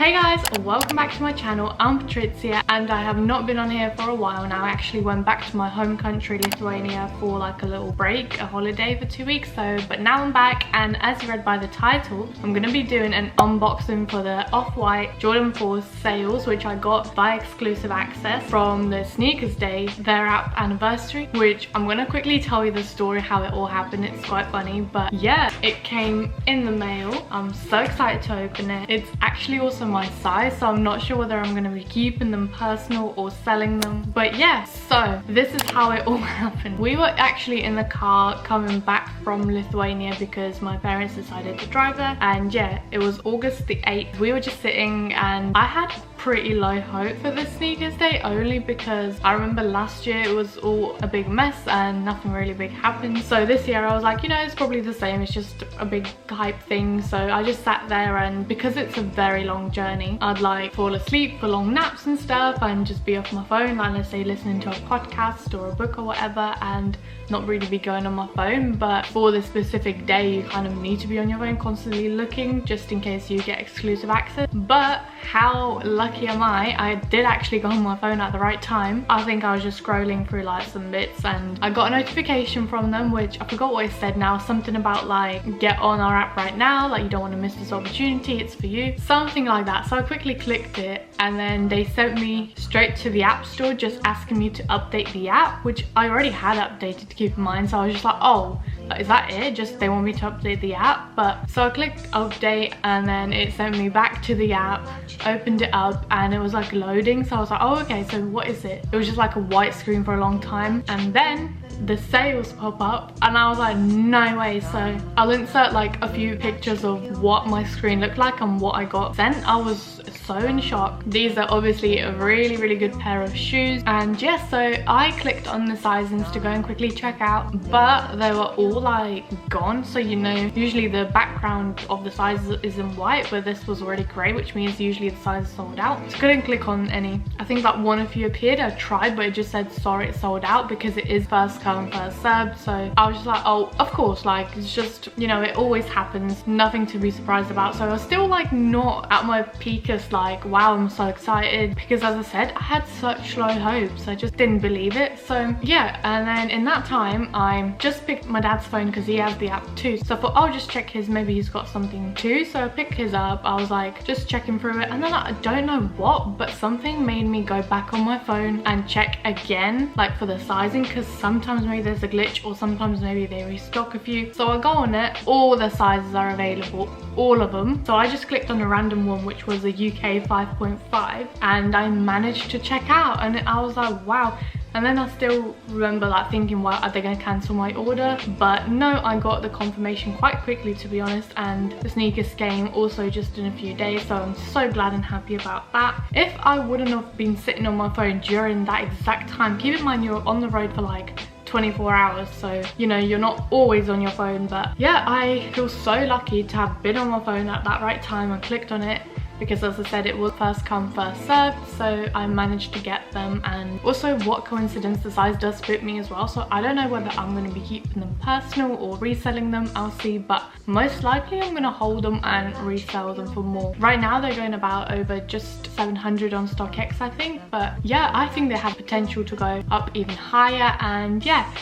Hey guys, welcome back to my channel. I'm Patricia and I have not been on here for a while now. I actually went back to my home country, Lithuania, for like a little break, a holiday for 2 weeks. But now I'm back, and as you read by the title, I'm going to be doing an unboxing for the Off-White Jordan 4 sales, which I got by exclusive access from the Sneakers Day, their app anniversary, which I'm going to quickly tell you the story how it all happened. It's quite funny, but yeah, it came in the mail. I'm so excited to open it. It's actually also my size, so I'm not sure whether I'm going to be keeping them personal or selling them. But yeah, so this is how it all happened. We were actually in the car coming back from Lithuania because my parents decided to drive there, and yeah, it was August the 8th. We were just sitting and I had pretty low hope for the Sneakers Day, only because I remember last year it was all a big mess and nothing really big happened. So this year I was like, you know, it's probably the same, it's just a big hype thing. So I just sat there, and because it's a very long journey, I'd like fall asleep for long naps and stuff and just be off my phone, like let's say listening to a podcast or a book or whatever, and not really be going on my phone. But for this specific day, you kind of need to be on your phone, constantly looking, just in case you get exclusive access. But how lucky am I did actually go on my phone at the right time. I think I was just scrolling through like some bits and I got a notification from them, which I forgot what it said now, something about like, get on our app right now, like you don't want to miss this opportunity, it's for you, something like that. So I quickly clicked it, and then they sent me straight to the app store just asking me to update the app, which I already had updated, to keep in mind. So I was just like, oh, is that it? Just they want me to update the app. But so I clicked update, and then it sent me back to the app, opened it up, and it was like loading. So I was like, oh, okay, so what is it? It was just like a white screen for a long time, and then the sales pop up, and I was like, no way. So I'll insert like a few pictures of what my screen looked like and what I got sent. I was so in shock. These are obviously a really good pair of shoes, and yeah, so I clicked on the sizings to go and quickly check out, but they were all like gone. So you know, usually the background of the sizes is in white, but this was already grey, which means usually the size is sold out. So I couldn't click on any. I think that one of you appeared. I tried, but it just said sorry, it's sold out, because it is first come first served. So I was just like, oh, of course, like it's just, you know, it always happens, nothing to be surprised about. So I was still like not at my peakest, like wow, I'm so excited, because as I said, I had such low hopes. I just didn't believe it. So yeah, and then in that time I just picked my dad's phone because he has the app too. So I thought I'll just check his, maybe he's got something too. So I picked his up, I was like just checking through it, and then I don't know what, but something made me go back on my phone and check again, like for the sizing, because sometimes maybe there's a glitch, or sometimes maybe they restock a few. So I go on it, all the sizes are available, all of them. So I just clicked on a random one, which was a UK 5.5, and I managed to check out, and I was like, wow. And then I still remember like thinking, well, are they going to cancel my order? But no, I got the confirmation quite quickly, to be honest, and the sneakers came also just in a few days. So I'm so glad and happy about that. If I wouldn't have been sitting on my phone during that exact time, keep in mind you're on the road for like 24 hours, so you know, you're not always on your phone. But yeah, I feel so lucky to have been on my phone at that right time and clicked on it, because as I said, it was first come first served. So I managed to get them, and also what coincidence, the size does fit me as well. So I don't know whether I'm going to be keeping them personal or reselling them, I'll see, but most likely I'm going to hold them and resell them for more. Right now they're going about over just 700 on StockX, I think, but yeah, I think they have potential to go up even higher. And yeah,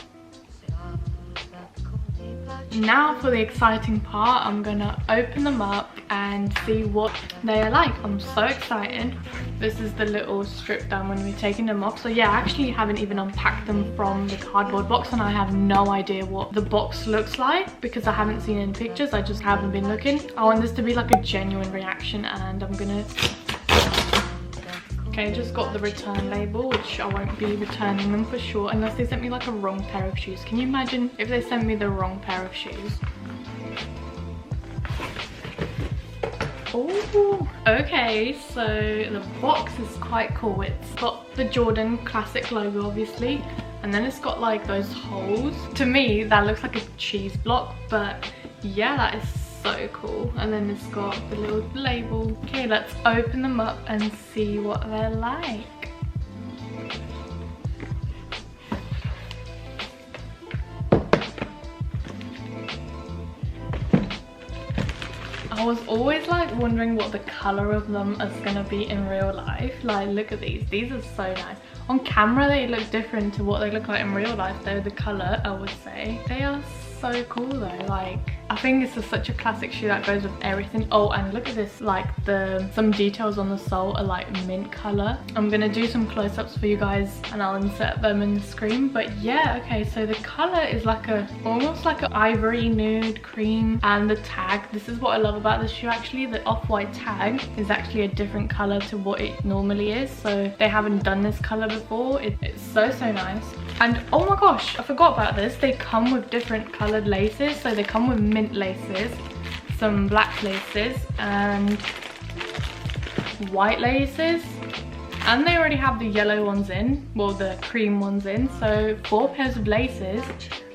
now for the exciting part, I'm gonna open them up and see what they are like. I'm so excited. This is the little strip that I'm going to be taking them off. So yeah, I actually haven't even unpacked them from the cardboard box, and I have no idea what the box looks like because I haven't seen any pictures. I just haven't been looking. I want this to be like a genuine reaction, and I'm gonna... Okay, I just got the return label, which I won't be returning them for sure, unless they sent me like a wrong pair of shoes. Can you imagine if they sent me the wrong pair of shoes? Oh, okay, so the box is quite cool. It's got the Jordan classic logo, obviously, and then it's got like those holes. To me, that looks like a cheese block, but yeah, that is so cool. And then it's got the little label. Okay, let's open them up and see what they're like. I was always like wondering what the color of them is gonna be in real life. Like, look at these are so nice. On camera they look different to what they look like in real life though, the color, I would say. They are so cool though. Like, I think this is such a classic shoe that goes with everything. Oh, and look at this, like some details on the sole are like mint color. I'm gonna do some close-ups for you guys and I'll insert them in the screen. But yeah, okay, so the color is like almost like an ivory nude cream, and the tag, this is what I love about this shoe actually, the off-white tag is actually a different color to what it normally is, so they haven't done this color before. It's so nice. And oh my gosh, I forgot about this, they come with different colored laces. So they come with mint laces, some black laces and white laces, and they already have the yellow ones in, well, the cream ones in, so 4 pairs of laces.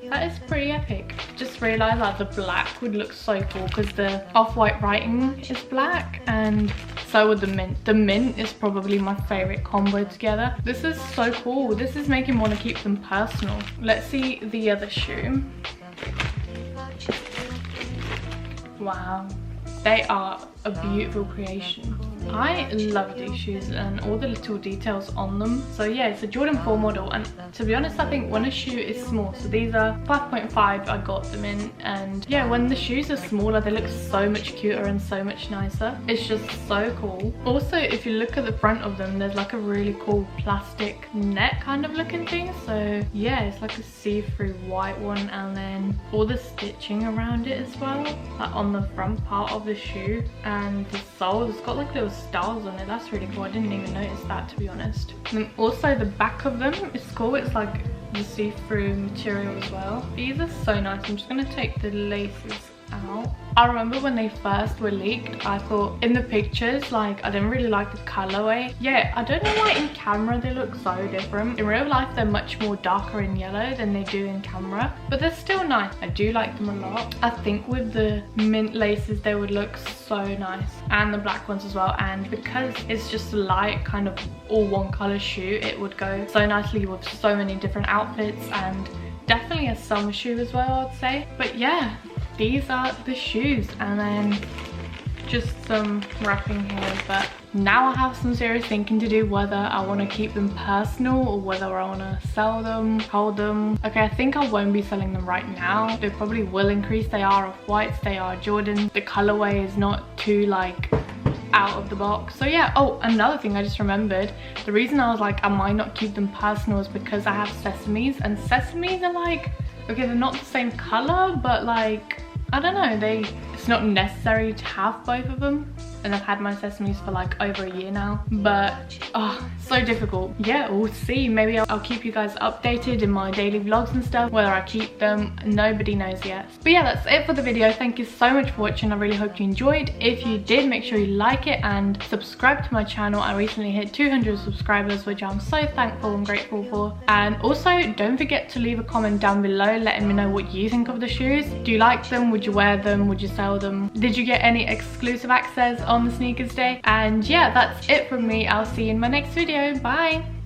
That is pretty epic. Just realized that the black would look so cool because the off-white writing is black, and so would the mint. The mint is probably my favorite combo together. This is so cool. This is making me want to keep them personal. Let's see the other shoe. Wow, they are a beautiful creation. I love these shoes and all the little details on them. So yeah, it's a Jordan 4 model, and to be honest, I think when a shoe is small, so these are 5.5 I got them in, and yeah, when the shoes are smaller they look so much cuter and so much nicer. It's just so cool. Also, if you look at the front of them, there's like a really cool plastic net kind of looking thing. So yeah, it's like a see-through white one, and then all the stitching around it as well, like on the front part of the shoe, and the sole, it's got like little stars on it. That's really cool. I didn't even notice that, to be honest. And also the back of them is cool. It's like the see-through material as well. These are so nice. I'm just gonna take the laces out. I remember when they first were leaked, I thought in the pictures, like, I didn't really like the colorway. Yeah, I don't know why in camera they look so different. In real life they're much more darker in yellow than they do in camera, but they're still nice. I do like them a lot. I think with the mint laces they would look so nice, and the black ones as well, and because it's just a light kind of all one color shoe, it would go so nicely with so many different outfits, and definitely a summer shoe as well, I'd say. But yeah, these are the shoes, and then just some wrapping here. But now I have some serious thinking to do, whether I want to keep them personal or whether I want to sell them, hold them. Okay, I think I won't be selling them right now. They probably will increase. They are off-whites, they are Jordan. The colorway is not too like out of the box. So yeah. Oh, another thing I just remembered, the reason I was like I might not keep them personal is because I have sesames, and sesames are like, okay, they're not the same color, but like, I don't know, it's not necessary to have both of them. And I've had my sesames for like over a year now, but so difficult. Yeah, we'll see. Maybe I'll keep you guys updated in my daily vlogs and stuff, whether I keep them, nobody knows yet. But yeah, that's it for the video. Thank you so much for watching. I really hope you enjoyed. If you did, make sure you like it and subscribe to my channel. I recently hit 200 subscribers, which I'm so thankful and grateful for. And also, don't forget to leave a comment down below letting me know what you think of the shoes. Do you like them? Would you wear them? Would you sell them? Did you get any exclusive access on the sneakers day? And yeah, that's it from me. I'll see you in my next video. Bye.